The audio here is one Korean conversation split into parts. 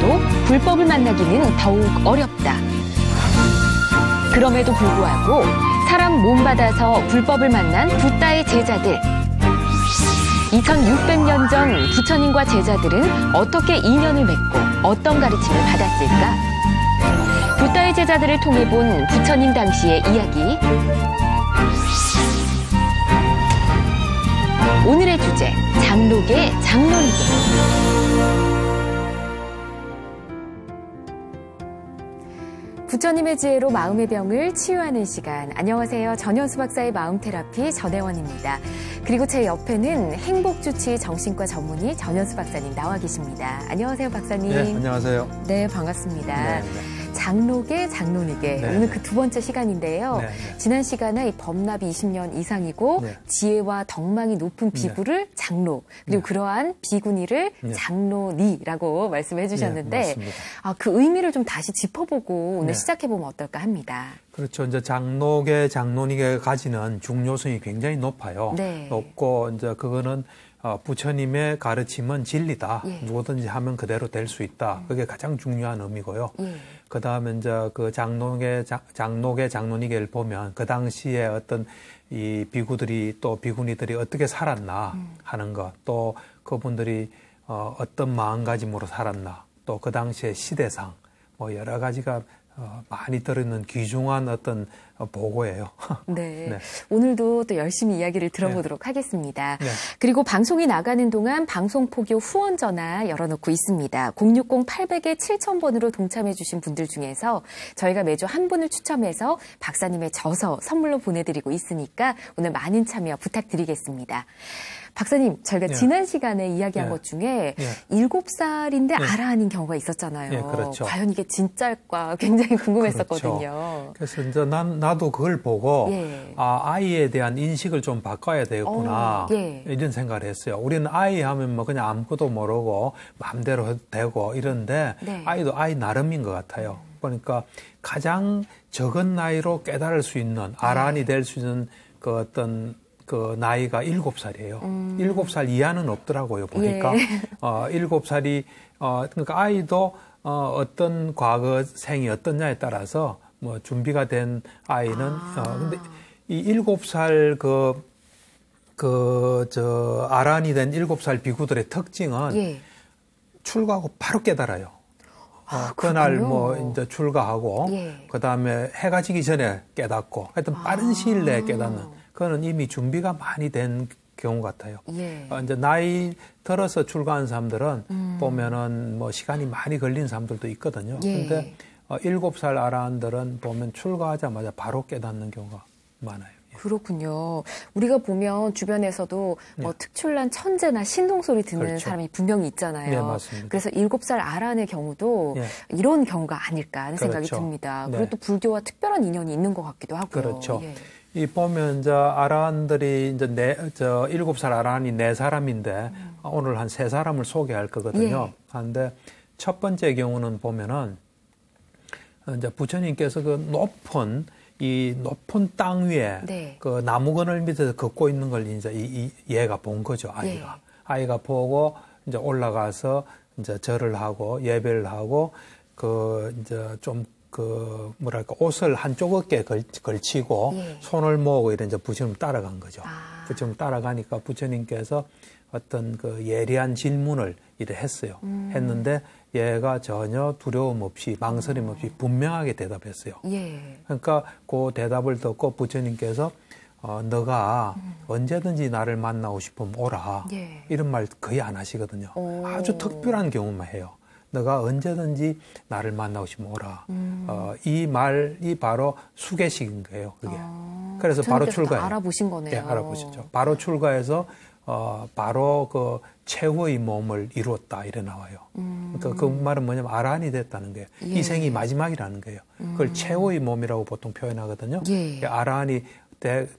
있어도 불법을 만나기는 더욱 어렵다. 그럼에도 불구하고 사람 몸 받아서 불법을 만난 붓다의 제자들. 2600년 전 부처님과 제자들은 어떻게 인연을 맺고 어떤 가르침을 받았을까? 붓다의 제자들을 통해 본 부처님 당시의 이야기. 오늘의 주제, 장록의 장론이계. 부처님의 지혜로 마음의 병을 치유하는 시간. 안녕하세요. 전현수 박사의 마음테라피 전혜원입니다. 그리고 제 옆에는 행복주치 정신과 전문의 전현수 박사님 나와 계십니다. 안녕하세요, 박사님. 네, 안녕하세요. 네, 반갑습니다. 네. 장록의 장론이계. 네. 오늘 그 두 번째 시간인데요. 네. 지난 시간에 이 법납이 20년 이상이고 네. 지혜와 덕망이 높은 비구를 장로, 그리고 그러한 비구니를 장로니라고 말씀해 주셨는데 그 의미를 좀 다시 짚어보고 오늘 시작해보면 어떨까 합니다. 그렇죠. 이제 장록의 장론이계가 가지는 중요성이 굉장히 높아요. 네. 높고 이제 그거는 부처님의 가르침은 진리다. 누구든지 하면 그대로 될 수 있다. 그게 가장 중요한 의미고요. 그 다음에 이제 그 장록의 장론이계를 보면 그 당시에 어떤 이 비구들이 또 비구니들이 어떻게 살았나 하는 것, 또 그분들이 어떤 마음가짐으로 살았나, 또 그 당시의 시대상, 뭐 여러 가지가 많이 들어있는 귀중한 어떤 보고예요. 네. 네. 오늘도 또 열심히 이야기를 들어보도록 하겠습니다. 네. 그리고 방송이 나가는 동안 방송포교 후원 전화 열어놓고 있습니다. 060-800-7000번으로 동참해 주신 분들 중에서 저희가 매주 한 분을 추첨해서 박사님의 저서 선물로 보내드리고 있으니까 오늘 많은 참여 부탁드리겠습니다. 박사님, 저희가 지난 시간에 이야기한 것 중에 7살인데 아라한인 경우가 있었잖아요. 그렇죠. 과연 이게 진짜일까 굉장히 궁금했었거든요. 그렇죠. 그래서 이제 나도 그걸 보고 아이에 대한 인식을 좀 바꿔야 되겠구나 이런 생각을 했어요. 우리는 아이 하면 뭐 그냥 아무것도 모르고 마음대로 해도 되고 이런데 아이도 아이 나름인 것 같아요. 그러니까 가장 적은 나이로 깨달을 수 있는 아라한이 될 수 있는 그 어떤 그 나이가 7살이에요. 7살 이하는 없더라고요, 보니까. 7살이, 그러니까 아이도, 어떤 과거 생이 어떻냐에 따라서 뭐 준비가 된 아이는, 근데 이 7살 아란이 된 7살 비구들의 특징은 출가하고 바로 깨달아요. 그날 뭐 이제 출가하고, 그 다음에 해가 지기 전에 깨닫고, 하여튼 빠른 시일 내에 깨닫는. 그거는 이미 준비가 많이 된 경우 같아요. 이제 나이 들어서 출가한 사람들은 보면은 뭐 시간이 많이 걸린 사람들도 있거든요. 근데 7살 아라한들은 보면 출가하자마자 바로 깨닫는 경우가 많아요. 그렇군요. 우리가 보면 주변에서도 뭐 특출난 천재나 신동소리 듣는 사람이 분명히 있잖아요. 네, 맞습니다. 그래서 7살 아란의 경우도 이런 경우가 아닐까 하는 생각이 듭니다. 그리고 또 불교와 특별한 인연이 있는 것 같기도 하고요. 그렇죠. 이 보면 이제 아라한들이 이제 7살 아라한이 4사람인데 오늘 한 3사람을 소개할 거거든요. 그런데 첫 번째 경우는 보면은 이제 부처님께서 그 높은 땅 위에 그 나무그늘 밑에서 걷고 있는 걸 이제 얘가 본 거죠, 아이가. 아이가 보고 이제 올라가서 이제 절을 하고 예배를 하고 이제 좀 뭐랄까, 옷을 한쪽 어깨에 걸치고 손을 모으고 이런 이제 부처님 따라간 거죠. 부처님 따라가니까 부처님께서 어떤 그 예리한 질문을 이래 했어요. 했는데 얘가 전혀 두려움 없이 망설임 없이 분명하게 대답했어요. 그러니까 그 대답을 듣고 부처님께서 너가 언제든지 나를 만나고 싶으면 오라. 이런 말 거의 안 하시거든요. 아주 특별한 경우만 해요. 너가 언제든지 나를 만나고 싶으면 오라. 이 말이 바로 수계식인 거예요, 그게. 그래서 바로 출가해요. 알아보신 거네요. 네, 알아보셨죠. 바로 출가해서 바로 그 최후의 몸을 이루었다 이래 나와요. 그러니까 그 말은 뭐냐면 아라한이 됐다는 거예요. 이 생이 마지막이라는 거예요. 그걸 최후의 몸이라고 보통 표현하거든요. 아라한이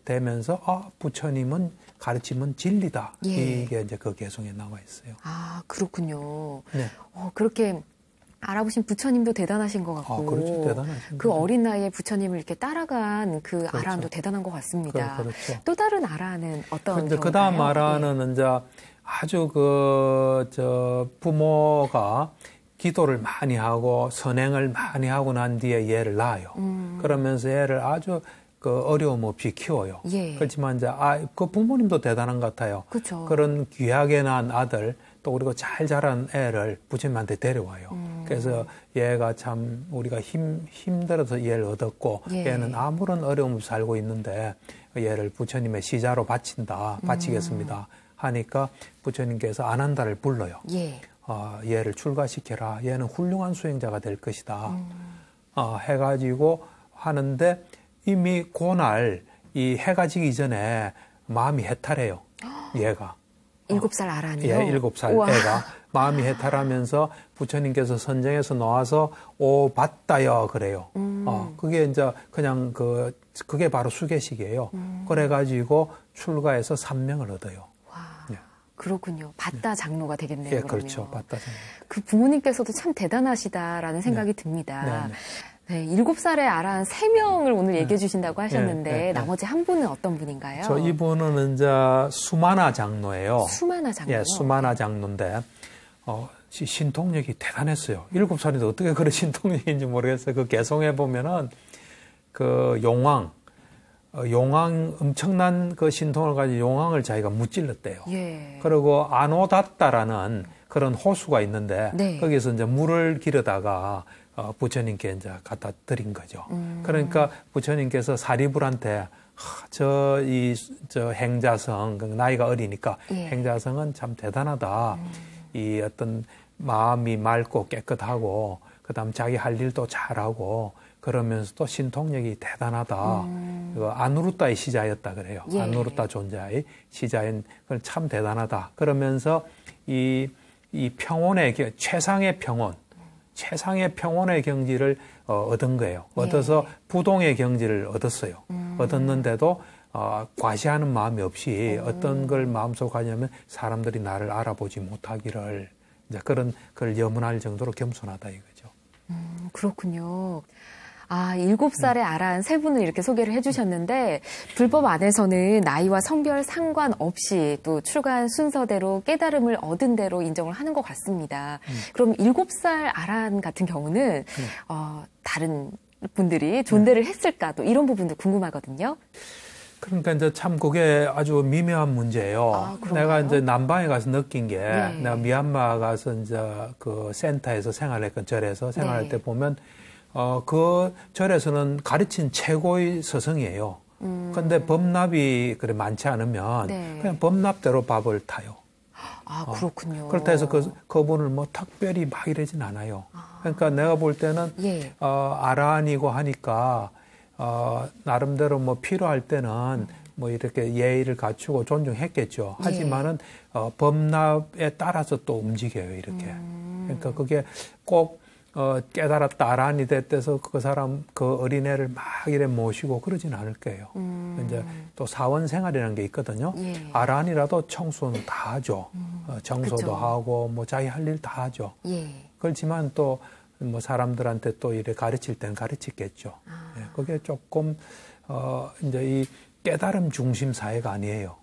되면서 부처님은 가르침은 진리다. 이게 이제 그 개성에 나와 있어요. 그렇군요. 그렇게 알아보신 부처님도 대단하신 것 같고, 그렇죠. 대단하신 그 어린 나이에 부처님을 이렇게 따라간 그 아라한도 대단한 것 같습니다. 그렇죠. 또 다른 아라한은 어떤 경우인가요? 그 다음 아라한은 이제 아주 부모가 기도를 많이 하고 선행을 많이 하고 난 뒤에 얘를 낳아요. 그러면서 얘를 아주 그 어려움 없이 키워요. 예. 그렇지만 이제 그 부모님도 대단한 것 같아요. 그쵸. 그런 귀하게 낳은 아들 또 그리고 잘 자란 애를 부처님한테 데려와요. 그래서 얘가 참 우리가 힘들어서 얘를 얻었고 예. 얘는 아무런 어려움 없이 살고 있는데 얘를 부처님의 시자로 바치겠습니다. 하니까 부처님께서 아난다를 불러요. 예. 얘를 출가시켜라. 얘는 훌륭한 수행자가 될 것이다. 해가지고 하는데 이미 그날 이 해가 지기 전에 마음이 해탈해요. 얘가. 7살 아란이요? 예, 7살 우와. 애가 마음이 해탈하면서 부처님께서 선정해서 놓아서 오 받다요 그래요. 그게 이제 그냥 그게 바로 수계식이에요. 그래가지고 출가해서 삼명을 얻어요. 와, 그렇군요. 받다 장로가 되겠네요. 예, 그러면. 그렇죠. 받다 장로. 그 부모님께서도 참 대단하시다라는 생각이 듭니다. 네, 7살의 아란 3명을 오늘 얘기해 주신다고 하셨는데 나머지 한 분은 어떤 분인가요? 이분은 이제 수마나 장로예요. 수마나 장로. 예, 수마나 장로인데 신통력이 대단했어요. 7살인데 어떻게 그런 신통력인지 모르겠어요. 그 개송해 보면은 그 용왕 엄청난 그 신통을 가지고 용왕을 자기가 무찔렀대요. 예. 그리고 아노다따라는 그런 호수가 있는데 네. 거기서 이제 물을 기르다가 부처님께 이제 갖다 드린 거죠. 그러니까 부처님께서 사리불한테 저 행자성, 나이가 어리니까 예. 행자성은 참 대단하다. 이 어떤 마음이 맑고 깨끗하고 그다음 자기 할 일도 잘하고 그러면서도 신통력이 대단하다. 아누르타의 시자였다 그래요. 예. 아누르타 존자의 시자인 그건 참 대단하다. 그러면서 이 평온의 최상의 평온의 경지를 얻은 거예요. 얻어서 부동의 경지를 얻었어요. 얻었는데도 과시하는 마음이 없이 어떤 걸 마음속에 하냐면 사람들이 나를 알아보지 못하기를 이제 그걸 염원할 정도로 겸손하다 이거죠. 그렇군요. 7살의 아란 3분을 이렇게 소개를 해주셨는데 불법 안에서는 나이와 성별 상관없이 또 출가한 순서대로 깨달음을 얻은 대로 인정을 하는 것 같습니다. 그럼 7살 아란 같은 경우는 다른 분들이 존대를 했을까 또 이런 부분도 궁금하거든요. 그러니까 이제 참 그게 아주 미묘한 문제예요. 내가 이제 남방에 가서 느낀 게 내가 미얀마 가서 이제 그 센터에서 생활했건 절에서 생활할 때 보면 그 절에서는 가르친 최고의 스승이에요. 근데 법납이 그래 많지 않으면 그냥 법납대로 밥을 타요. 그렇군요. 그렇다 해서 그분을 뭐 특별히 막 이러진 않아요. 그러니까 내가 볼 때는 아란이고 하니까 나름대로 뭐 필요할 때는 뭐 이렇게 예의를 갖추고 존중했겠죠. 하지만은 법납에 따라서 또 움직여요, 이렇게. 그러니까 그게 꼭 깨달았다 아란이 됐대서 그 사람 그 어린애를 막 이래 모시고 그러진 않을 거예요. 이제 또 사원 생활이라는 게 있거든요. 아란이라도 청소는 다 하죠. 청소도 그쵸. 하고 뭐 자기 할 일 다 하죠. 그렇지만 또 뭐 사람들한테 또 이래 가르칠 때는 가르치겠죠. 그게 조금 이제 이 깨달음 중심 사회가 아니에요.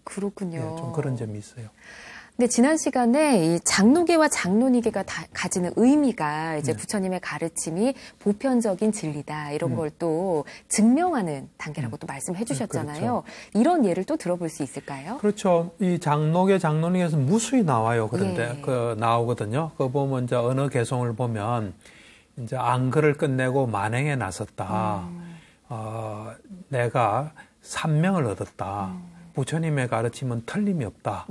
그렇군요. 좀 그런 점이 있어요. 근데 지난 시간에 이 장로계와 장로니계가 가지는 의미가 이제 부처님의 가르침이 보편적인 진리다 이런 걸 또 증명하는 단계라고 또 말씀해 주셨잖아요. 그렇죠. 이런 예를 또 들어볼 수 있을까요? 그렇죠. 이 장로계, 장로니계에서 무수히 나와요. 그런데 나오거든요. 그거 보면 이제 어느 개송을 보면 이제 안글을 끝내고 만행에 나섰다. 내가 삼명을 얻었다. 부처님의 가르침은 틀림이 없다.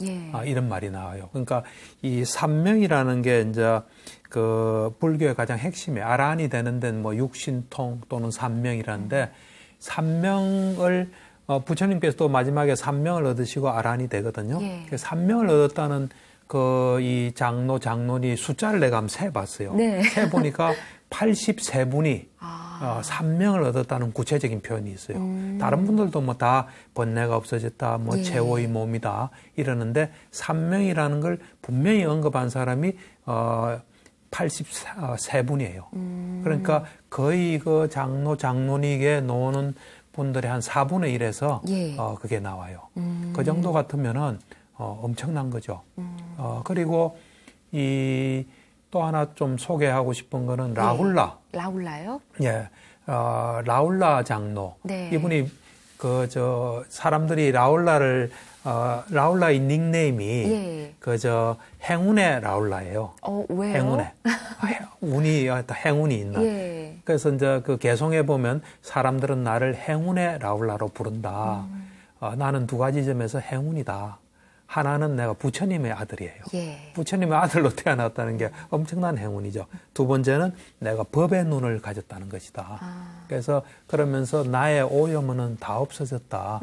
이런 말이 나와요. 그러니까 이 삼명이라는 게 이제 그 불교의 가장 핵심이에요. 아란이 되는 데는 뭐 육신통 또는 삼명이라는데 삼명을 부처님께서도 마지막에 삼명을 얻으시고 아란이 되거든요. 삼명을 얻었다는 그 이 장로니 숫자를 내가 한번 세봤어요. 세보니까 83분이 삼명을 얻었다는 구체적인 표현이 있어요. 다른 분들도 뭐 다 번뇌가 없어졌다, 뭐 최후의 몸이다 이러는데 삼명이라는 걸 분명히 언급한 사람이 83분이에요. 그러니까 거의 그 장로니계 노는 분들의 한 4분의 1에서 그게 나와요. 그 정도 같으면은 엄청난 거죠. 그리고 또 하나 좀 소개하고 싶은 거는 라울라. 라울라요? 예. 라울라 장로. 네. 이분이 사람들이 라울라의 닉네임이 행운의 라울라예요. 왜요? 행운의. 행운이 있나. 예. 그래서 이제 그 개송에 보면 사람들은 나를 행운의 라울라로 부른다. 나는 두 가지 점에서 행운이다. 하나는 내가 부처님의 아들이에요. 예. 부처님의 아들로 태어났다는 게 엄청난 행운이죠. 두 번째는 내가 법의 눈을 가졌다는 것이다. 그래서 그러면서 나의 오염은 다 없어졌다.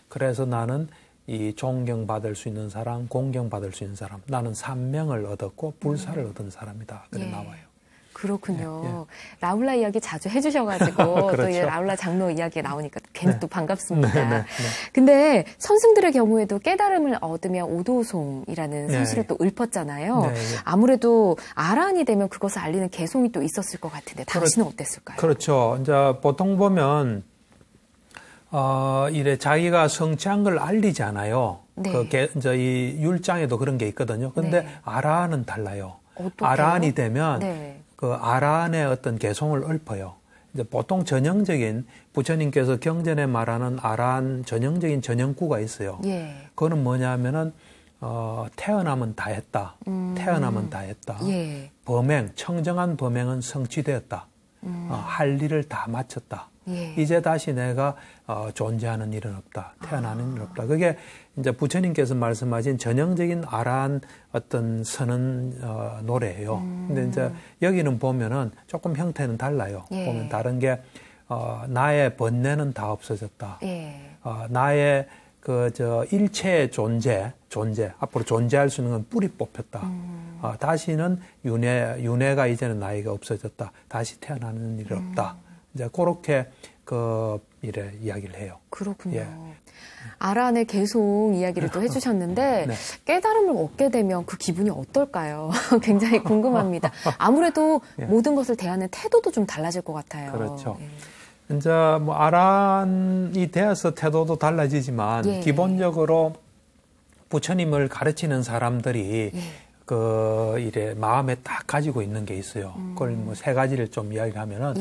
그래서 나는 이 존경받을 수 있는 사람, 공경받을 수 있는 사람, 나는 산명을 얻었고 불사를 얻은 사람이다. 그래 나와요. 그렇군요. 라울라 이야기 자주 해주셔가지고 그렇죠. 또 이제 라울라 장로 이야기 나오니까 괜히 또 반갑습니다. 네. 근데 선승들의 경우에도 깨달음을 얻으면 오도송이라는 선수를 또 읊었잖아요. 아무래도 아란이 되면 그것을 알리는 개송이 또 있었을 것 같은데 당신은 어땠을까요? 그렇죠. 이제 보통 보면 이래 자기가 성취한 걸 알리잖아요. 이제 이 율장에도 그런 게 있거든요. 근데 아란은 달라요. 어떡해요? 아란이 되면 그 아란의 어떤 개송을 읊어요. 이제 보통 전형적인 부처님께서 경전에 말하는 아란 전형적인 전형구가 있어요. 그거는 뭐냐면은 태어나면 다 했다. 태어나면 다 했다. 범행, 청정한 범행은 성취되었다. 할 일을 다 마쳤다. 이제 다시 내가 존재하는 일은 없다. 태어나는 일은 없다. 그게 이제 부처님께서 말씀하신 전형적인 아란 어떤 선언 노래예요. 근데 이제 여기는 보면은 조금 형태는 달라요. 보면 다른 게 나의 번뇌는 다 없어졌다. 나의 일체의 존재 앞으로 존재할 수 있는 건 뿌리 뽑혔다. 다시는 윤회가 이제는 나이가 없어졌다. 다시 태어나는 일이 없다. 이제 그렇게 이래 이야기를 해요. 그렇군요. 아란의 개송 이야기를 또 해주셨는데 깨달음을 얻게 되면 그 기분이 어떨까요? 굉장히 궁금합니다. 아무래도 모든 것을 대하는 태도도 좀 달라질 것 같아요. 그렇죠. 이제 뭐 아란이 되어서 태도도 달라지지만 기본적으로 부처님을 가르치는 사람들이 이래 마음에 딱 가지고 있는 게 있어요. 그걸 뭐 세 가지를 좀 이야기하면은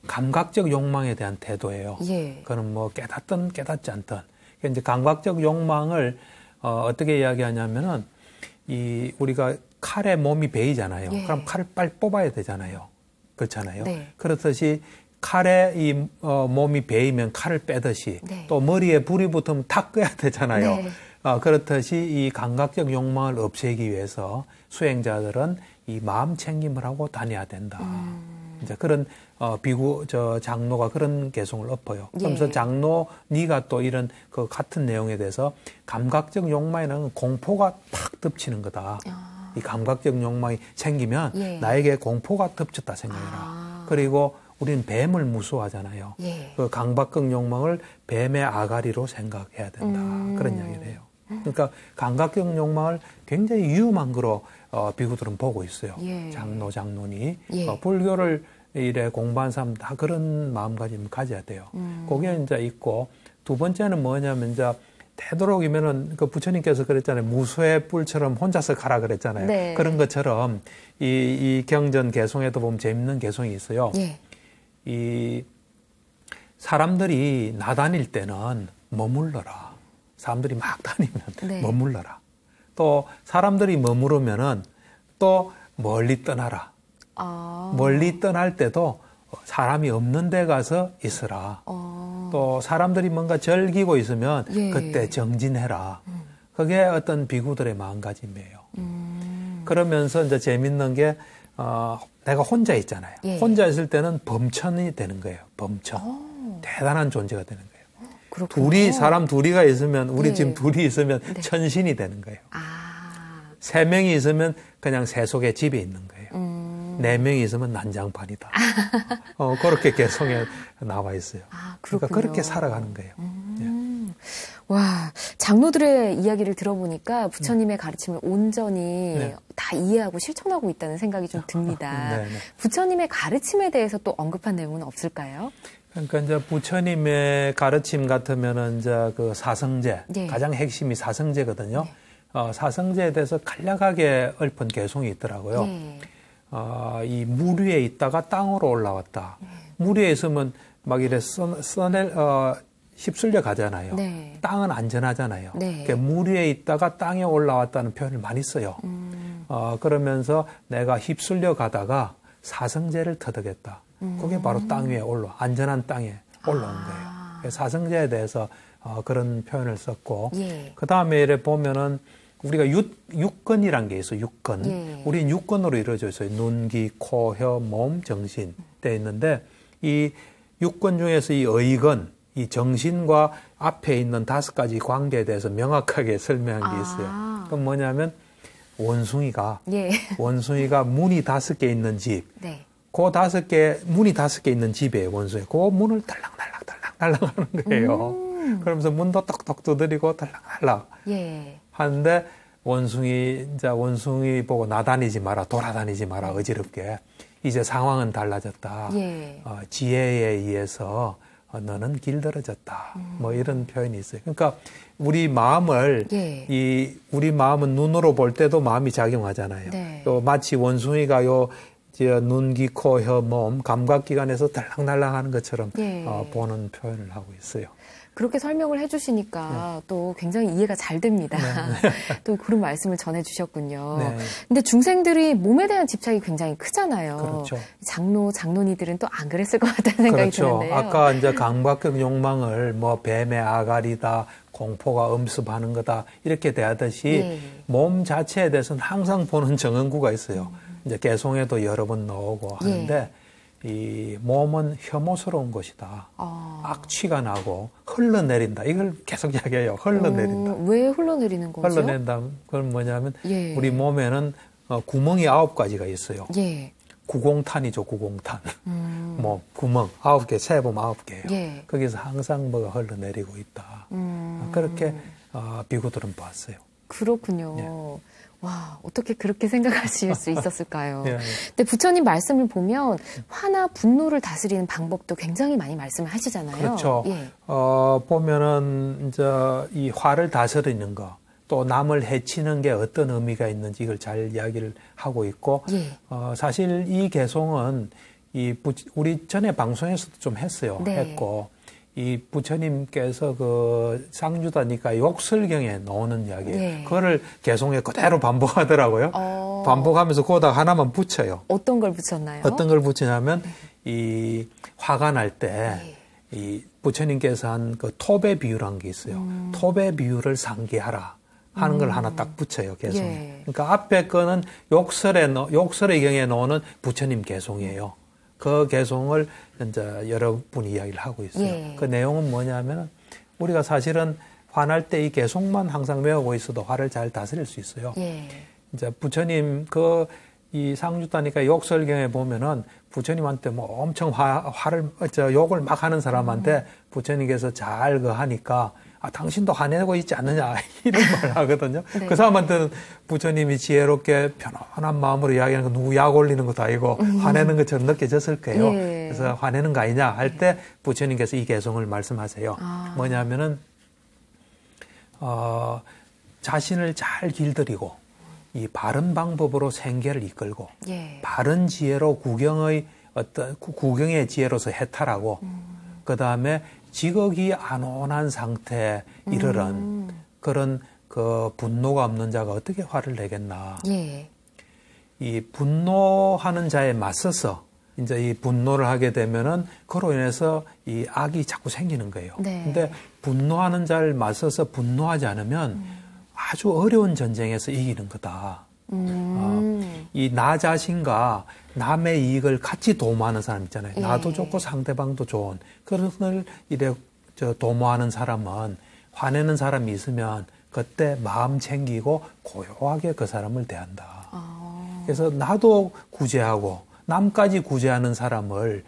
감각적 욕망에 대한 태도예요. 그거는 뭐 깨닫든 깨닫지 않든. 이제 감각적 욕망을 어떻게 이야기하냐면은 우리가 칼에 몸이 베이잖아요. 그럼 칼을 빨리 뽑아야 되잖아요. 그렇잖아요. 그렇듯이 칼에 몸이 베이면 칼을 빼듯이 또 머리에 불이 붙으면 탁 끄야 되잖아요. 그렇듯이 이 감각적 욕망을 없애기 위해서 수행자들은 이 마음 챙김을 하고 다녀야 된다. 이제 그런 장로가 그런 개송을 엎어요. 그러면서 장로 네가 또 이런 그 같은 내용에 대해서 감각적 욕망에는 공포가 팍 덮치는 거다. 이 감각적 욕망이 생기면 나에게 공포가 덮쳤다 생각해라. 그리고 우리는 뱀을 무서워하잖아요. 그 감각적 욕망을 뱀의 아가리로 생각해야 된다. 그런 이야기를 해요. 그러니까 감각적 욕망을 굉장히 위험한 거로 비구들은 보고 있어요. 장로니. 불교를 이래 공부한 사람 다 그런 마음가짐을 가져야 돼요. 그게 이제 있고, 두 번째는 뭐냐면 이제 되도록이면은 그 부처님께서 그랬잖아요. 무소의 뿔처럼 혼자서 가라 그랬잖아요. 그런 것처럼 이 경전 개송에도 보면 재밌는 개송이 있어요. 이 사람들이 나다닐 때는 머물러라. 사람들이 막 다니면 머물러라. 또 사람들이 머무르면은 또 멀리 떠나라. 멀리 떠날 때도 사람이 없는 데 가서 있으라. 또 사람들이 뭔가 즐기고 있으면 그때 정진해라. 그게 어떤 비구들의 마음가짐이에요. 그러면서 이제 재밌는 게 내가 혼자 있잖아요. 혼자 있을 때는 범천이 되는 거예요. 범천. 대단한 존재가 되는 거예요. 그렇군요. 사람 둘이가 있으면, 우리 지금 둘이 있으면 천신이 되는 거예요. 세 명이 있으면 그냥 세속의 집에 있는 거예요. 네 명이 있으면 난장판이다. 그렇게 개성에 나와 있어요. 그러니까 그렇게 살아가는 거예요. 와, 장로들의 이야기를 들어보니까 부처님의 가르침을 온전히 다 이해하고 실천하고 있다는 생각이 좀 듭니다. 부처님의 가르침에 대해서 또 언급한 내용은 없을까요? 그러니까 이제 부처님의 가르침 같으면은 이제 그 사성제, 가장 핵심이 사성제거든요. 사성제에 대해서 간략하게 읊은 개송이 있더라고요. 이 물 위에 있다가 땅으로 올라왔다. 물 위에 있으면 막 이래 휩쓸려 가잖아요. 네. 땅은 안전하잖아요. 네. 그러니까 물 위에 있다가 땅에 올라왔다는 표현을 많이 써요. 그러면서 내가 휩쓸려 가다가 사성제를 터득했다. 그게 바로 땅 위에 안전한 땅에 올라온 거예요. 사성제에 대해서 그런 표현을 썼고, 예. 그 다음에 이래 보면은 우리가 육근이란 게 있어요. 육근. 예. 우린 육근으로 이루어져 있어요. 눈, 귀, 코, 혀, 몸, 정신 돼 있는데 이 육근 중에서 이 의근, 이 정신과 앞에 있는 5가지 관계에 대해서 명확하게 설명한 게 있어요. 그건 뭐냐면 원숭이가 문이 5개 있는 집. 네. 그 문이 5개 있는 집이에요, 원숭이. 그 문을 달랑달랑 하는 거예요. 그러면서 문도 똑똑 두드리고 달랑달랑 하는데 원숭이 보고 나다니지 마라, 돌아다니지 마라, 어지럽게. 이제 상황은 달라졌다. 지혜에 의해서 너는 길들어졌다. 뭐 이런 표현이 있어요. 그러니까 우리 마음은 눈으로 볼 때도 마음이 작용하잖아요. 네. 또 마치 원숭이가 눈, 귀, 코, 혀, 몸, 감각기관에서 달랑달랑 하는 것처럼 보는 표현을 하고 있어요. 그렇게 설명을 해주시니까 또 굉장히 이해가 잘 됩니다. 또 그런 말씀을 전해주셨군요. 근데 중생들이 몸에 대한 집착이 굉장히 크잖아요. 그렇죠. 장로니들은 또 안 그랬을 것 같다는 생각이 드는데요. 아까 이제 강박적 욕망을 뱀의 아가리다, 공포가 엄습하는 거다 이렇게 대하듯이 몸 자체에 대해서는 항상 보는 정언구가 있어요. 이제 개송에도 여러 번 나오고 하는데 이 몸은 혐오스러운 것이다. 악취가 나고 흘러내린다. 이걸 계속 이야기해요. 흘러내린다. 왜 흘러내리는 거죠? 흘러낸다. 그건 뭐냐면 우리 몸에는 구멍이 9가지가 있어요. 구공탄이죠. 구공탄. 뭐 구멍 9개, 세보면 9개예요. 거기서 항상 뭐가 흘러내리고 있다. 그렇게 비구들은 봤어요. 그렇군요. 와, 어떻게 그렇게 생각하실 수 있었을까요? 근데 부처님 말씀을 보면 화나 분노를 다스리는 방법도 굉장히 많이 말씀을 하시잖아요. 그렇죠. 보면은 이제 이 화를 다스리는 거, 또 남을 해치는 게 어떤 의미가 있는지 이걸 잘 이야기를 하고 있고, 사실 이 개송은 우리 전에 방송에서도 좀 했어요. 했고. 이 부처님께서 그 상주다니까 욕설경에 나오는 이야기예요. 그거를 개송에 그대로 반복하더라고요. 반복하면서 거기다 하나만 붙여요. 어떤 걸 붙였나요? 어떤 걸 붙이냐면 이 화가 날 때 이 부처님께서 한 그 톱의 비유라는 게 있어요. 톱의 비유를 상기하라 하는 걸 하나 딱 붙여요. 개송에. 그러니까 앞에 거는 욕설의 경에 나오는 부처님 개송이에요. 그 개송을 이제 여러분이 이야기를 하고 있어요. 그 내용은 뭐냐면 우리가 사실은 화날 때 이 개송만 항상 외우고 있어도 화를 잘 다스릴 수 있어요. 이제 부처님 이 상주다니까 욕설경에 보면은 부처님한테 뭐 엄청 욕을 막 하는 사람한테 부처님께서 잘 하니까 당신도 화내고 있지 않느냐 이런 말을 하거든요. 그 사람한테는 부처님이 지혜롭게 편안한 마음으로 이야기하는 거 누구 약 올리는 것도 아니고 화내는 것처럼 느껴졌을 거예요. 그래서 화내는 거 아니냐 할 때 부처님께서 이 개송을 말씀하세요. 뭐냐면은 자신을 잘 길들이고 이 바른 방법으로 생계를 이끌고 바른 지혜로 구경의 지혜로서 해탈하고 그 다음에 지극히 안온한 상태에 이르는 그런 그 분노가 없는 자가 어떻게 화를 내겠나. 이 분노하는 자에 맞서서 이제 이 분노를 하게 되면은 그로 인해서 이 악이 자꾸 생기는 거예요. 근데 분노하는 자를 맞서서 분노하지 않으면 아주 어려운 전쟁에서 이기는 거다. 이 나 자신과 남의 이익을 같이 도모하는 사람 있잖아요. 나도 좋고 상대방도 좋은. 그것을 도모하는 사람은 화내는 사람이 있으면 그때 마음 챙기고 고요하게 그 사람을 대한다. 그래서 나도 구제하고 남까지 구제하는 사람을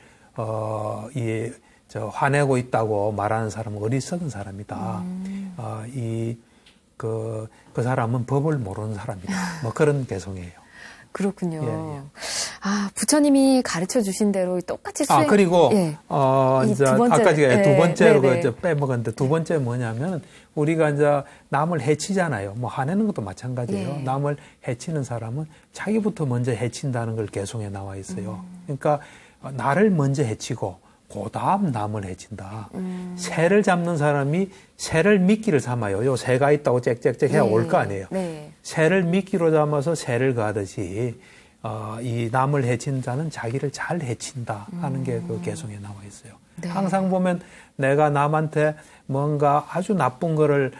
화내고 있다고 말하는 사람은 어리석은 사람이다. 그 사람은 법을 모르는 사람이다. 뭐 그런 개송이에요. 그렇군요. 아, 부처님이 가르쳐 주신 대로 똑같이 수행. 그리고, 예. 이제, 두 번째, 아까 제가 두 번째로 네, 그 빼먹었는데 두 번째 뭐냐면, 우리가 이제 남을 해치잖아요. 뭐 화내는 것도 마찬가지예요. 예. 남을 해치는 사람은 자기부터 먼저 해친다는 걸 개송에 나와 있어요. 그러니까, 나를 먼저 해치고, 그 다음 남을 해친다. 새를 잡는 사람이 새를 미끼를 삼아요. 요 새가 있다고 짹짹짹 해야 올 거 아니에요. 네. 새를 미끼로 잡아서 새를 가듯이 이 남을 해친 자는 자기를 잘 해친다 하는 게 그 개송에 나와 있어요. 네. 항상 보면 내가 남한테 뭔가 아주 나쁜 거를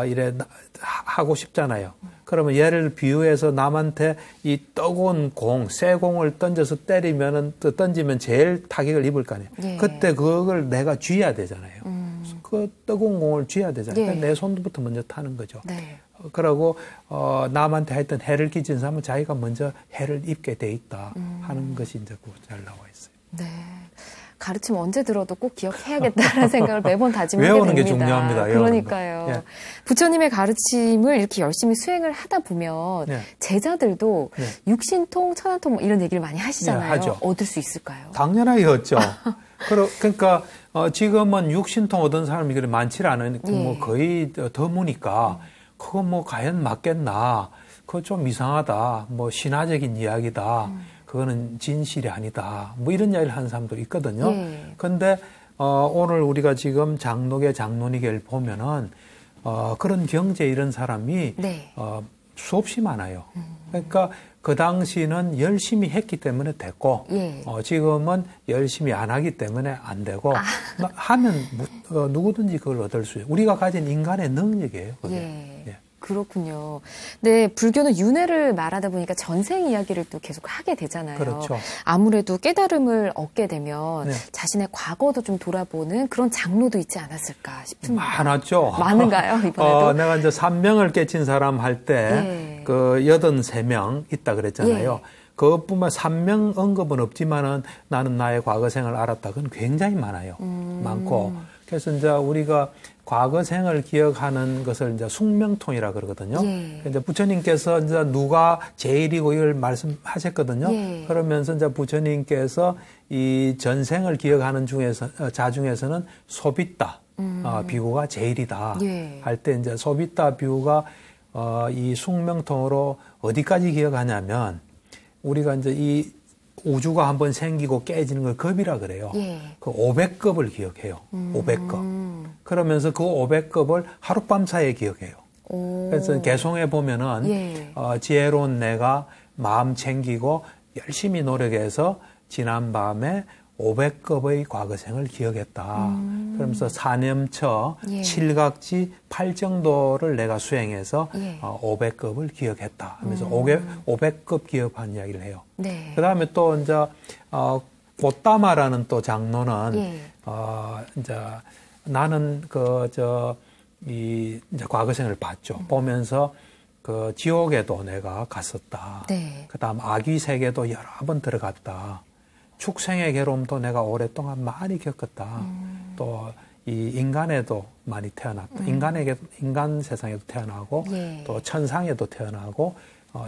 이래 하고 싶잖아요. 그러면 얘를 비유해서 남한테 이 뜨거운 공, 쇠 공을 던져서 던지면 제일 타격을 입을 거 아니에요. 예. 그때 그걸 내가 쥐어야 되잖아요. 그 뜨거운 공을 쥐어야 되잖아요. 예. 내 손부터 먼저 타는 거죠. 네. 그러고 남한테 하여튼 해를 끼친 사람은 자기가 먼저 해를 입게 돼 있다 하는 것이 이제 잘 나와 있어요. 네. 가르침 언제 들어도 꼭 기억해야겠다는 생각을 매번 다짐하게 외우는 됩니다. 게 중요합니다. 그러니까요. 예. 부처님의 가르침을 이렇게 열심히 수행을 하다 보면 예. 제자들도 예. 육신통, 천한통 뭐 이런 얘기를 많이 하시잖아요. 예, 하죠. 얻을 수 있을까요? 당연하게 얻죠. 그러니까 지금은 육신통 얻은 사람이 그리 많지 않으니까 예. 뭐 거의 드무니까 그거 뭐 과연 맞겠나? 그거 좀 이상하다. 뭐 신화적인 이야기다. 그거는 진실이 아니다. 뭐 이런 이야기를 하는 사람도 있거든요. 예. 근데 오늘 우리가 지금 장로계 장로니계를 보면은 그런 경제 이런 사람이 네. 수없이 많아요. 그러니까 그 당시는 열심히 했기 때문에 됐고 예. 지금은 열심히 안 하기 때문에 안 되고 하면 누구든지 그걸 얻을 수 있어요. 우리가 가진 인간의 능력이에요. 그게. 예. 그렇군요. 네, 불교는 윤회를 말하다 보니까 전생 이야기를 또 계속 하게 되잖아요. 그렇죠. 아무래도 깨달음을 얻게 되면 네. 자신의 과거도 좀 돌아보는 그런 장로도 있지 않았을까 싶습니다. 많았죠. 많은가요, 이번에도? 내가 이제 3명을 깨친 사람 할 때, 예. 그 83명 있다 그랬잖아요. 예. 그것뿐만 3명 언급은 없지만은 나는 나의 과거 생을 알았다. 그건 굉장히 많아요. 많고. 그래서 이제 우리가 과거 생을 기억하는 것을 이제 숙명통이라 그러거든요. 예. 이제 부처님께서 이제 누가 제일이고 이걸 말씀하셨거든요. 예. 그러면서 이제 부처님께서 이 전생을 기억하는 자 중에서는 소비따 비구가 제일이다. 예. 할 때 이제 소비따 비구가 이 숙명통으로 어디까지 기억하냐면 우리가 이제 이 우주가 한번 생기고 깨지는 걸 급이라 그래요. 예. 그 500급을 기억해요. 500급. 그러면서 그 500급을 하룻밤 사이에 기억해요. 오. 그래서 개송해 보면은 예. 지혜로운 내가 마음 챙기고 열심히 노력해서 지난 밤에 500급의 과거생을 기억했다. 그러면서 사념처, 예. 칠각지, 팔정도를 내가 수행해서 예. 500급을 기억했다. 하면서 500급 기억한 이야기를 해요. 네. 그 다음에 또 이제 꽃다마라는 또 장로는 예. 이제 나는 이제 과거생을 봤죠. 보면서 그 지옥에도 내가 갔었다. 네. 그 다음 악귀 세계도 여러 번 들어갔다. 축생의 괴로움도 내가 오랫동안 많이 겪었다. 또 이 인간에도 많이 태어났다. 인간 세상에도 태어나고 예. 또 천상에도 태어나고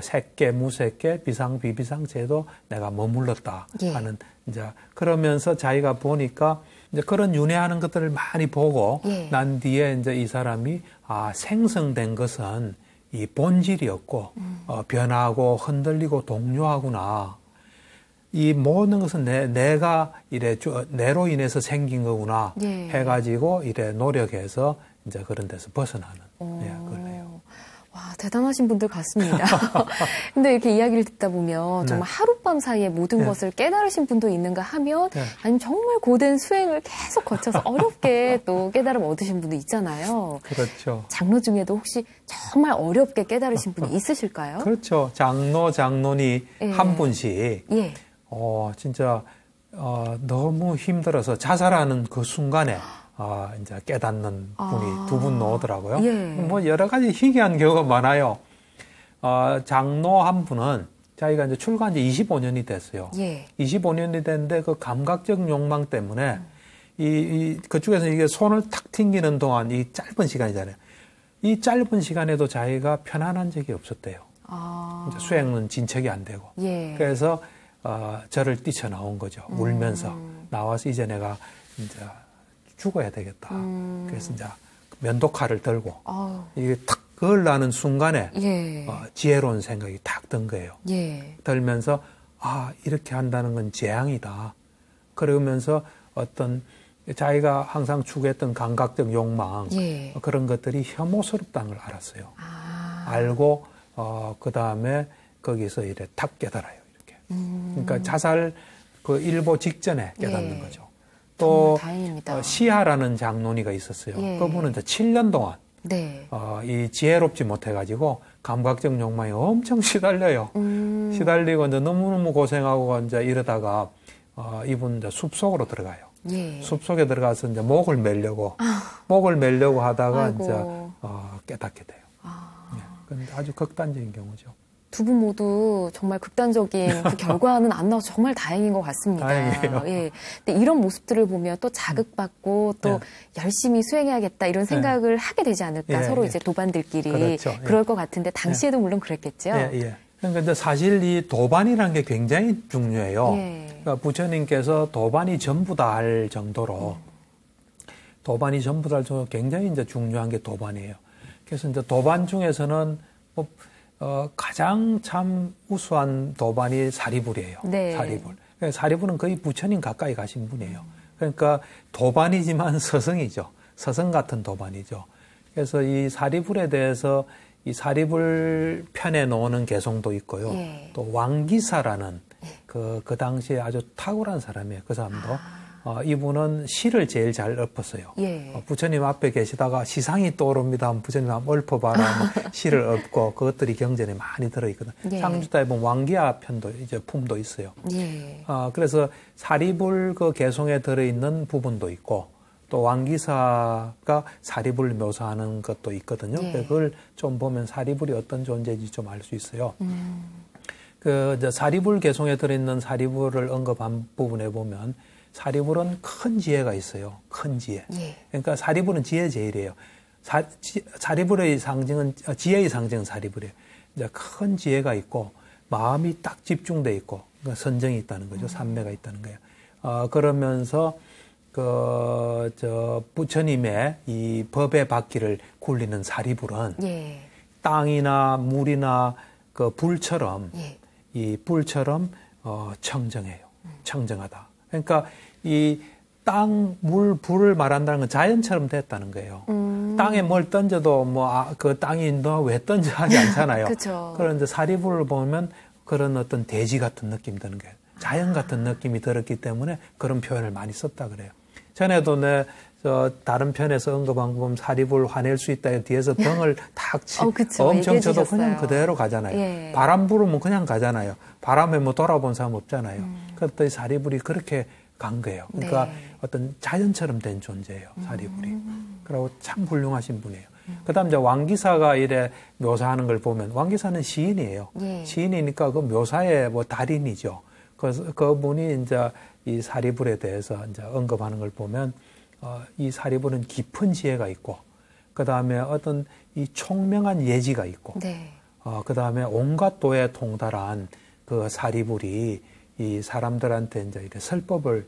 색계, 무색계, 비상, 비비상체도 내가 머물렀다 예. 하는 이제 그러면서 자기가 보니까 이제 그런 윤회하는 것들을 많이 보고 예. 난 뒤에 이제 이 사람이 생성된 것은 이 본질이었고 변하고 흔들리고 동요하구나. 이 모든 것은 내가 내로 인해서 생긴 거구나 예. 해가지고 노력해서 이제 그런 데서 벗어나는 그걸 해요. 와, 대단하신 분들 같습니다. 근데 이렇게 이야기를 듣다 보면 정말 하룻밤 사이에 모든 것을 깨달으신 분도 있는가 하면 아니면 정말 고된 수행을 계속 거쳐서 어렵게 또 깨달음 얻으신 분도 있잖아요. 그렇죠. 장로 중에도 혹시 정말 어렵게 깨달으신 분이 있으실까요? 그렇죠. 장로니 한 분씩 예. 진짜 너무 힘들어서 자살하는 그 순간에 이제 깨닫는 분이 두 분 나오더라고요. 예. 뭐 여러 가지 희귀한 경우가 많아요. 장로 한 분은 자기가 이제 출가한 지 25년이 됐어요. 예. 25년이 됐는데 그 감각적 욕망 때문에 그쪽에서 이게 손을 탁 튕기는 동안 이 짧은 시간이잖아요. 이 짧은 시간에도 자기가 편안한 적이 없었대요. 이제 수행은 진척이 안 되고. 예. 그래서 저를 뛰쳐나온 거죠. 울면서 나와서 이제 내가 이제 죽어야 되겠다. 그래서 이제 면도칼을 들고 이게 탁 그걸 나는 순간에 예. 지혜로운 생각이 탁 든 거예요. 예. 들면서 이렇게 한다는 건 재앙이다. 그러면서 어떤 자기가 항상 추구했던 감각적 욕망 예. 그런 것들이 혐오스럽다는 걸 알았어요. 알고 그 다음에 거기서 이래 탁 깨달아요. 이렇게. 그러니까 자살 그 일보 직전에 깨닫는 예. 거죠. 또 다행입니다. 시하라는 장로니가 있었어요. 예. 그분은 이제 7년 동안 네. 이 지혜롭지 못해가지고 감각적 욕망이 엄청 시달려요. 시달리고 이제 너무너무 고생하고 이제 이러다가 이분 이제 숲속으로 들어가요. 예. 숲속에 들어가서 이제 목을 매려고 하다가 아이고. 이제 깨닫게 돼요. 예. 근데 아주 극단적인 경우죠. 두 분 모두 정말 극단적인 그 결과는 안 나와서 정말 다행인 것 같습니다. 다행이에요. 예. 근데 이런 모습들을 보면 또 자극받고 또 열심히 수행해야겠다 이런 생각을 하게 되지 않을까. 서로 이제 도반들끼리 그렇죠. 그럴 것 같은데 당시에도 물론 그랬겠죠. 예. 그러니까 이제 사실 이 도반이라는 게 굉장히 중요해요. 예. 그러니까 부처님께서 도반이 전부 다 할 정도로 도반이 전부 다 할 정도로 굉장히 이제 중요한 게 도반이에요. 그래서 이제 도반 중에서는 가장 참 우수한 도반이 사리불이에요. 네. 사리불. 그러니까 사리불은 거의 부처님 가까이 가신 분이에요. 그러니까 도반이지만 서성이죠. 서성 같은 도반이죠. 그래서 이 사리불에 대해서 이 사리불 편에 놓는 개성도 있고요. 예. 또 왕기사라는 그 당시에 아주 탁월한 사람이에요. 그 사람도. 이분은 시를 제일 잘 읊었어요. 예. 부처님 앞에 계시다가 시상이 떠오릅니다. 부처님 한번 읊어봐라. 시를 읊고 그것들이 경전에 많이 들어있거든. 예. 상주다에 보면 왕기야 편도 이제 품도 있어요. 예. 그래서 사리불 그 개성에 들어있는 부분도 있고 또 왕기사가 사리불 묘사하는 것도 있거든요. 예. 그걸 좀 보면 사리불이 어떤 존재인지 좀 알 수 있어요. 이제 사리불 개성에 들어있는 사리불을 언급한 부분에 보면 사리불은 큰 지혜가 있어요. 큰 지혜. 예. 그러니까 사리불은 지혜 제일이에요. 사리불의 상징은 지혜의 상징은 사리불이에요. 이제 큰 지혜가 있고 마음이 딱 집중돼 있고 그러니까 선정이 있다는 거죠. 삼매가 있다는 거예요. 그러면서 부처님의 이 법의 바퀴를 굴리는 사리불은 예. 땅이나 물이나 그 불처럼 예. 이 불처럼 청정해요. 청정하다. 그러니까 이 땅, 물, 불을 말한다는 건 자연처럼 됐다는 거예요. 땅에 뭘 던져도 그 땅이 너 왜 던져 하지 않잖아요. 그렇죠. 그런데 사리불을 보면 그런 어떤 대지 같은 느낌 드는 거예요. 자연 같은 느낌이 들었기 때문에 그런 표현을 많이 썼다 그래요. 전에도 다른 편에서 언급한 거 보면 사리불 화낼 수 있다. 뒤에서 덩을 탁 엄청 쳐도 그냥 그대로 가잖아요. 예. 바람 불으면 그냥 가잖아요. 바람에 돌아본 사람 없잖아요. 그랬더니 사리불이 그렇게 간 거예요. 그러니까 네. 어떤 자연처럼 된 존재예요. 사리불이. 그리고 참 훌륭하신 분이에요. 그다음 이제 왕기사가 이래 묘사하는 걸 보면 왕기사는 시인이에요. 예. 시인이니까 그 묘사의 달인이죠. 그래서 그분이 이제 이 사리불에 대해서 이제 언급하는 걸 보면 이 사리불은 깊은 지혜가 있고 그 다음에 어떤 이 총명한 예지가 있고 네. 그 다음에 온갖 도에 통달한 그 사리불이 이 사람들한테 이제 이렇게 설법을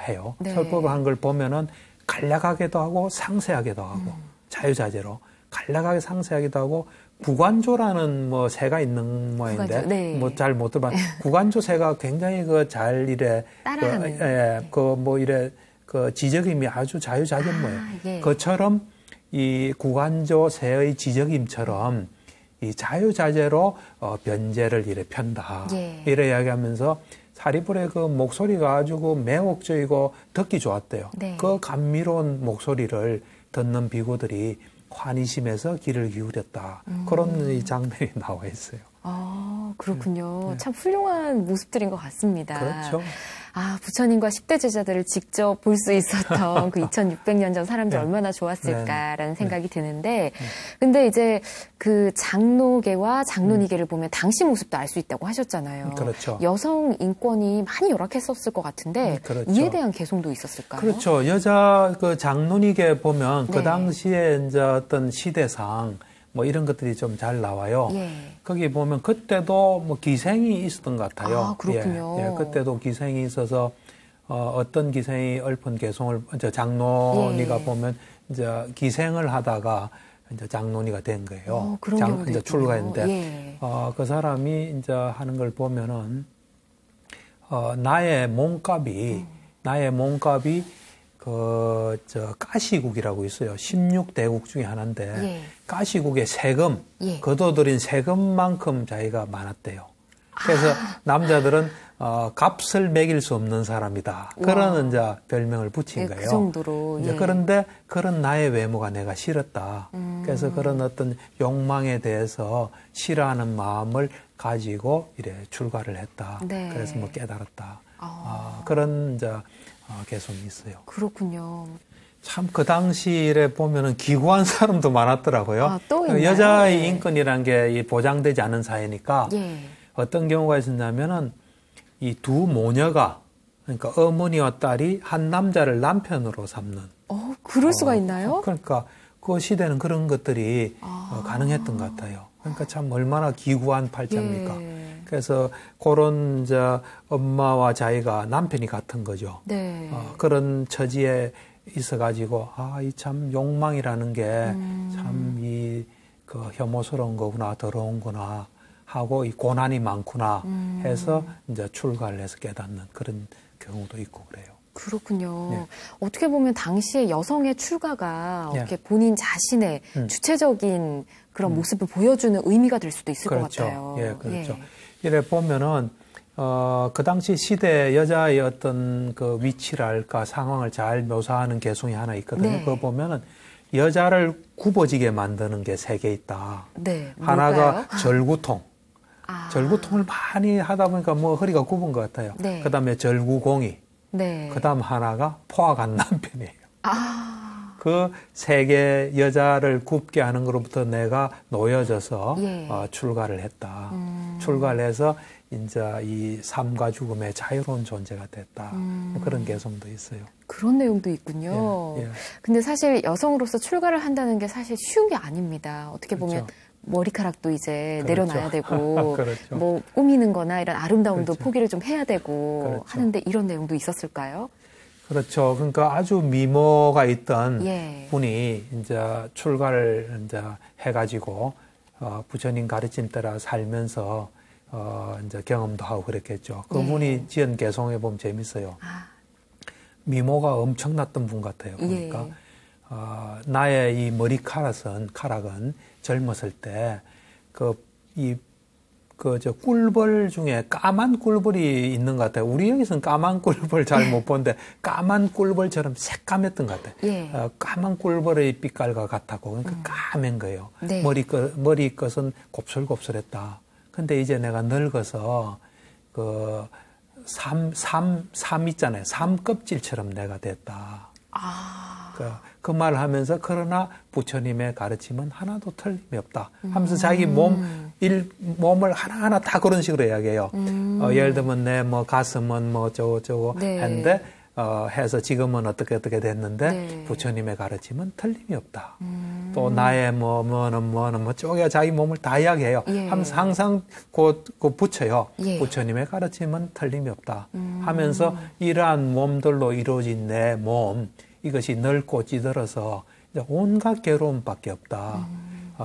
해요. 네. 설법을 한 걸 보면은 간략하게도 하고 상세하게도 하고 자유자재로 간략하게 상세하기도 하고 구관조라는 새가 있는 모양인데 네. 잘 못 들어봐. 구관조 새가 굉장히 잘 이래 따라하는 이래 지적임이 아주 자유자재 모양. 예. 그처럼 이 구관조 새의 지적임처럼 이 자유자재로 변제를 이래 편다. 예. 이래 이야기하면서 사리불의 그 목소리가 아주 매혹적이고 듣기 좋았대요. 네. 그 감미로운 목소리를 듣는 비구들이 환희심에서 귀를 기울였다. 그런 이 장면이 나와 있어요. 그렇군요. 네. 참 훌륭한 모습들인 것 같습니다. 그렇죠. 부처님과 10대 제자들을 직접 볼 수 있었던 그 2600년 전 사람들 네. 얼마나 좋았을까라는 네. 생각이 드는데, 근데 이제 그 장로계와 장로니계를 보면 당시 모습도 알 수 있다고 하셨잖아요. 그렇죠. 여성 인권이 많이 열악했었을 것 같은데, 그렇죠. 이에 대한 개성도 있었을까요? 그렇죠. 여자 그 장로니계 보면 네. 그 당시에 이제 어떤 시대상 뭐 이런 것들이 좀 잘 나와요. 예. 거기 보면 그때도 뭐 기생이 있었던 것 같아요. 아, 그렇군요. 예, 그때도 기생이 있어서 어떤 기생이 얽힌 개송을 이제 장로니가 예. 보면 이제 기생을 하다가 이제 장로니가 된 거예요. 그런 경우도 이제 있군요. 출가했는데 예. 그 사람이 이제 하는 걸 보면은 나의 몸값이 가시국이라고 있어요. 16대국 중에 하나인데 예. 가시국의 세금, 예. 거둬들인 세금만큼 자기가 많았대요. 그래서 남자들은 값을 매길 수 없는 사람이다. 그런 이제 별명을 붙인 거예요. 그 정도로. 이제 그런데 그런 나의 외모가 내가 싫었다. 그래서 그런 어떤 욕망에 대해서 싫어하는 마음을 가지고 이래 출가를 했다. 네. 그래서 뭐 깨달았다. 그런 이제 개성이 있어요. 그렇군요. 참 그 당시에 보면은 기구한 사람도 많았더라고요. 또 있나요? 여자의 네. 인권이란 게 보장되지 않은 사회니까 예. 어떤 경우가 있었냐면은 이 두 모녀가 그러니까 어머니와 딸이 한 남자를 남편으로 삼는. 그럴 수가 있나요? 그러니까 그 시대는 그런 것들이 가능했던 것 같아요. 그러니까 참 얼마나 기구한 팔자입니까? 예. 그래서 그런 이제 엄마와 자기가 남편이 같은 거죠. 네. 그런 처지에 있어가지고 이 참 욕망이라는 게 참 그 혐오스러운 거구나, 더러운구나 하고 이 고난이 많구나 해서 이제 출가를 해서 깨닫는 그런 경우도 있고 그래요. 그렇군요. 예. 어떻게 보면 당시에 여성의 출가가 예. 이렇게 본인 자신의 주체적인 그런 모습을 보여주는 의미가 될 수도 있을 그렇죠. 것 같아요. 예, 그렇죠. 이래 보면은 그 당시 시대 여자의 어떤 그 위치랄까 상황을 잘 묘사하는 개송이 하나 있거든요. 네. 그거 보면은 여자를 굽어지게 만드는 게 세 개 있다. 네. 하나가 뭘까요? 절구통. 절구통을 많이 하다 보니까 뭐 허리가 굽은 것 같아요. 네. 그 다음에 절구공이. 네. 그 다음 하나가 포화간 남편이에요. 그 세 개 여자를 굽게 하는 것로부터 내가 놓여져서 예. 출가를 했다. 출가를 해서 이제 이 삶과 죽음의 자유로운 존재가 됐다. 그런 개성도 있어요. 그런 내용도 있군요. 예, 예. 근데 사실 여성으로서 출가를 한다는 게 사실 쉬운 게 아닙니다. 어떻게 보면 그렇죠. 머리카락도 이제 그렇죠. 내려놔야 되고 그렇죠. 뭐 꾸미는 거나 이런 아름다움도 그렇죠. 포기를 좀 해야 되고 그렇죠. 하는데 이런 내용도 있었을까요? 그렇죠. 그러니까 아주 미모가 있던 예. 분이 이제 출가를 이제 해가지고 부처님 가르침 따라 살면서 이제 경험도 하고 그랬겠죠. 그분이 지은 개송해 보면 재밌어요. 미모가 엄청났던 분 같아요. 그러니까 나의 이 머리카락은 젊었을 때 저 꿀벌 중에 까만 꿀벌이 있는 것 같아요. 우리 여기서는 까만 꿀벌 잘 못 보는데 까만 꿀벌처럼 새까맸던 것 같아요. 예. 까만 꿀벌의 빛깔과 같았고 그러니까 까맨 거예요. 네. 머리 끝은 곱슬곱슬했다. 근데 이제 내가 늙어서 삼 있잖아요. 삼 껍질처럼 내가 됐다. 그 말을 하면서 그러나 부처님의 가르침은 하나도 틀림이 없다 하면서 자기 몸을 하나하나 다 그런 식으로 이야기해요. 예를 들면 내 뭐 가슴은 뭐 저거 네. 했는데 해서 지금은 어떻게 됐는데 네. 부처님의 가르침은 틀림이 없다. 또 나의 뭐는 쪼개 자기 몸을 다 이야기해요. 예. 하면서 항상 그 붙여요. 예. 부처님의 가르침은 틀림이 없다 하면서 이러한 몸들로 이루어진 내 몸 이것이 넓고 찌들어서 온갖 괴로움밖에 없다.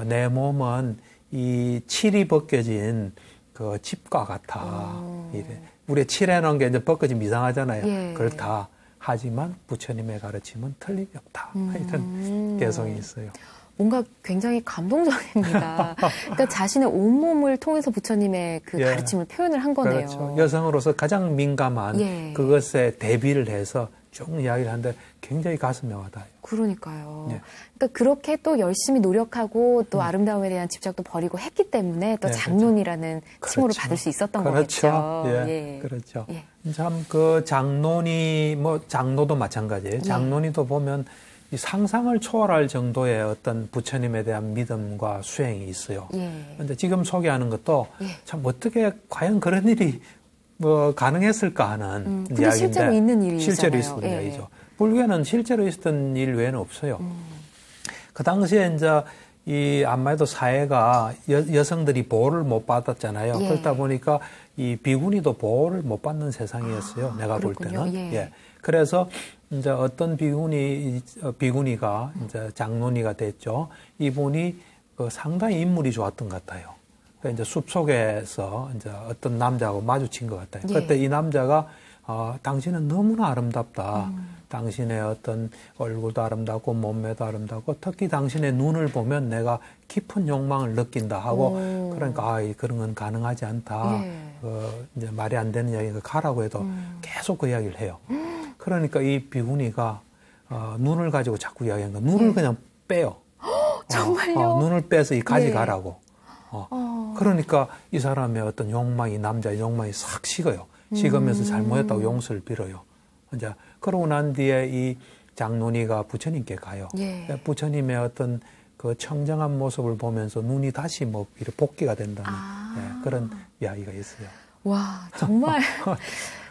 내 몸은 이 칠이 벗겨진 그 집과 같아. 이래. 우리 칠해놓은 게 이제 벗겨지면 이상하잖아요. 예. 그렇다. 하지만 부처님의 가르침은 틀림이 없다. 이런 개성이 있어요. 뭔가 굉장히 감동적입니다. 그러니까 자신의 온몸을 통해서 부처님의 그 예. 가르침을 표현을 한 거네요. 그렇죠. 여성으로서 가장 민감한 예. 그것에 대비를 해서 쭉 이야기를 하는데 굉장히 가슴에 와닿아요. 그러니까요. 예. 그러니까 그렇게 또 열심히 노력하고 또 아름다움에 대한 집착도 버리고 했기 때문에 또 네, 장론이라는 그렇죠. 칭호를 받을 수 있었던 그렇죠. 거겠죠. 예. 그렇죠. 예. 참 그 장론이 장로도 마찬가지예요. 장론이도 보면 이 상상을 초월할 정도의 어떤 부처님에 대한 믿음과 수행이 있어요. 그런데 지금 소개하는 것도 참 어떻게 과연 그런 일이 뭐 가능했을까 하는 근데 이야기인데 실제로 있는 일이잖아요. 실제로 있었던 예. 이야기죠. 불교에는 실제로 있었던 일 외에는 없어요. 그 당시에 이제 이 아무래도 사회가 여성들이 보호를 못 받았잖아요. 예. 그렇다 보니까 이 비구니도 보호를 못 받는 세상이었어요. 내가 그렇군요. 볼 때는. 예. 예. 그래서 이제 어떤 비구니가 이제 장로니가 됐죠. 이분이 상당히 인물이 좋았던 것 같아요. 그러니까 이제 숲 속에서 이제 어떤 남자하고 마주친 것 같아요. 예. 그때 이 남자가 당신은 너무나 아름답다. 당신의 어떤 얼굴도 아름답고 몸매도 아름답고 특히 당신의 눈을 보면 내가 깊은 욕망을 느낀다 하고 그러니까 그런 건 가능하지 않다. 예. 이제 말이 안 되는 이야기가 가라고 해도 계속 그 이야기를 해요. 그러니까 이 비구니가 눈을 가지고 자꾸 이야기하는 거야. 눈을 그냥 빼요. 정말요? 눈을 빼서 이 가지 예. 가라고. 그러니까 이 사람의 어떤 욕망이 남자의 욕망이 싹 식어요. 식으면서 잘못했다고 용서를 빌어요. 이제 그러고 난 뒤에 이 장로니가 부처님께 가요. 예. 부처님의 어떤 그 청정한 모습을 보면서 눈이 다시 뭐 이렇게 복귀가 된다는 그런 이야기가 있어요. 와, 정말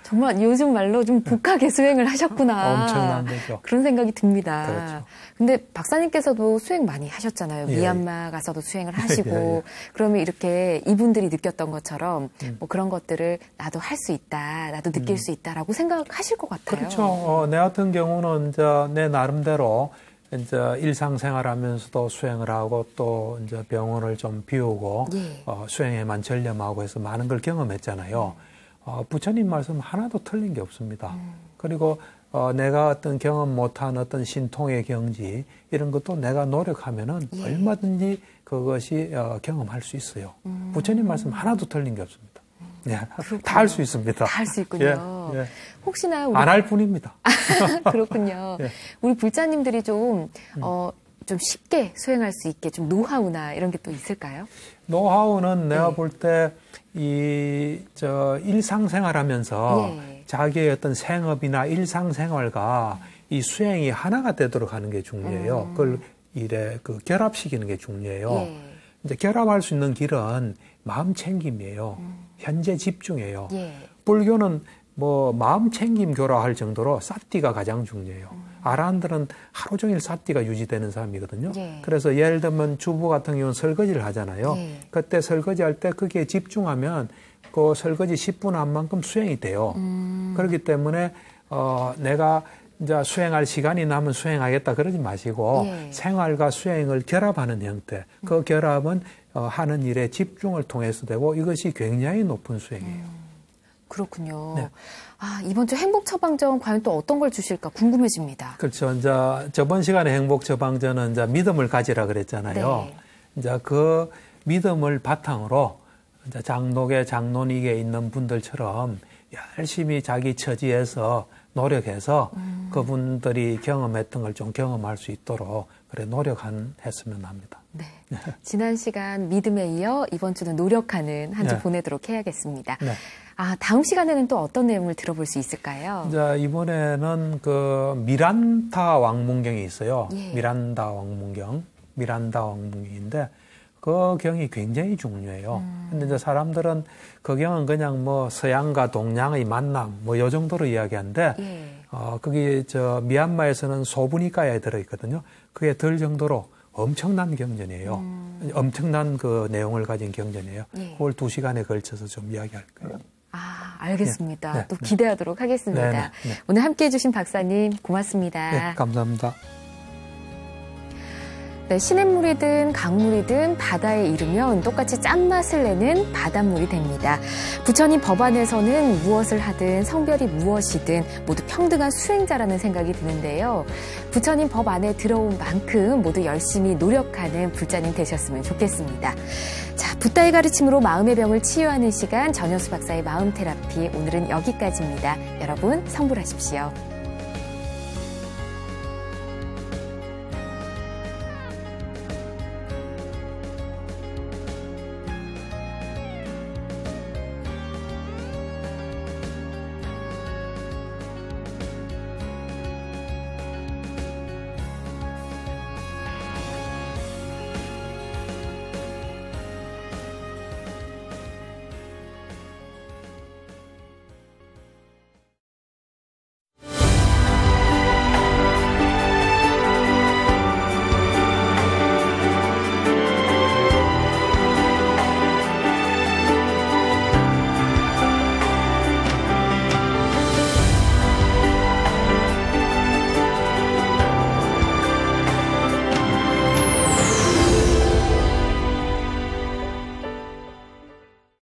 정말 요즘 말로 좀 독하게 수행을 하셨구나. 엄청난 거죠. 그런 생각이 듭니다. 그렇죠. 근데 박사님께서도 수행 많이 하셨잖아요. 예. 미얀마 가서도 수행을 하시고. 예. 그러면 이렇게 이분들이 느꼈던 것처럼 뭐 그런 것들을 나도 할 수 있다, 나도 느낄 수 있다라고 생각하실 것 같아요. 그렇죠. 내 같은 경우는 이제 내 나름대로 이제 일상생활하면서도 수행을 하고 또 이제 병원을 좀 비우고 예. 수행에만 전념하고 해서 많은 걸 경험했잖아요. 부처님 말씀 하나도 틀린 게 없습니다. 그리고 내가 어떤 경험 못한 어떤 신통의 경지 이런 것도 내가 노력하면은 예. 얼마든지 그것이 경험할 수 있어요. 부처님 말씀 하나도 틀린 게 없습니다. 네, 다 할 수 있습니다. 다 할 수 있군요. 예, 예. 혹시나 안 할 뿐입니다. 그렇군요. 예. 우리 불자님들이 좀 쉽게 수행할 수 있게 좀 노하우나 이런 게 또 있을까요? 노하우는 내가 네. 볼 때 일상생활 하면서 예. 자기의 어떤 생업이나 일상생활과 이 수행이 하나가 되도록 하는 게 중요해요. 그걸 결합시키는 게 중요해요. 예. 이제 결합할 수 있는 길은 마음 챙김이에요. 현재 집중이에요. 예. 불교는 뭐 마음 챙김 교라할 정도로 사띠가 가장 중요해요. 아라한들은 하루 종일 사띠가 유지되는 사람이거든요. 예. 그래서 예를 들면 주부 같은 경우는 설거지를 하잖아요. 예. 그때 설거지할 때 거기에 집중하면 그 설거지 10분 안만큼 수행이 돼요. 그렇기 때문에 내가 이제 수행할 시간이 나면 수행하겠다 그러지 마시고 예. 생활과 수행을 결합하는 형태. 그 결합은 하는 일에 집중을 통해서 되고 이것이 굉장히 높은 수행이에요. 그렇군요. 네. 이번 주 행복 처방전 과연 또 어떤 걸 주실까 궁금해집니다. 그렇죠. 이제 저번 시간에 행복 처방전은 이제 믿음을 가지라 그랬잖아요. 네. 이제 그 믿음을 바탕으로 이제 장독에 장론익에 있는 분들처럼 열심히 자기 처지에서 노력해서 그분들이 경험했던 걸 좀 경험할 수 있도록 그래 노력했으면 합니다. 네. 지난 시간 믿음에 이어 이번 주는 노력하는 한 주 네. 보내도록 해야겠습니다. 네. 다음 시간에는 또 어떤 내용을 들어볼 수 있을까요? 이제 이번에는 그 미란다 왕문경이 있어요. 예. 미란다 왕문경인데 그 경이 굉장히 중요해요. 근데 이제 사람들은 그 경은 그냥 뭐 서양과 동양의 만남 뭐 요 정도로 이야기하는데 예. 거기 미얀마에서는 소분이가에 들어있거든요. 그게 들 정도로 엄청난 경전이에요. 엄청난 그 내용을 가진 경전이에요. 예. 그걸 2시간에 걸쳐서 좀 이야기할 거예요. 알겠습니다. 네, 또 네. 기대하도록 하겠습니다. 네, 네, 네. 오늘 함께해 주신 박사님 고맙습니다. 네, 감사합니다. 네, 시냇물이든 강물이든 바다에 이르면 똑같이 짠맛을 내는 바닷물이 됩니다. 부처님 법안에서는 무엇을 하든 성별이 무엇이든 모두 평등한 수행자라는 생각이 드는데요. 부처님 법 안에 들어온 만큼 모두 열심히 노력하는 불자님 되셨으면 좋겠습니다. 자, 붓다의 가르침으로 마음의 병을 치유하는 시간 전효수 박사의 마음 테라피 오늘은 여기까지입니다. 여러분 성불하십시오.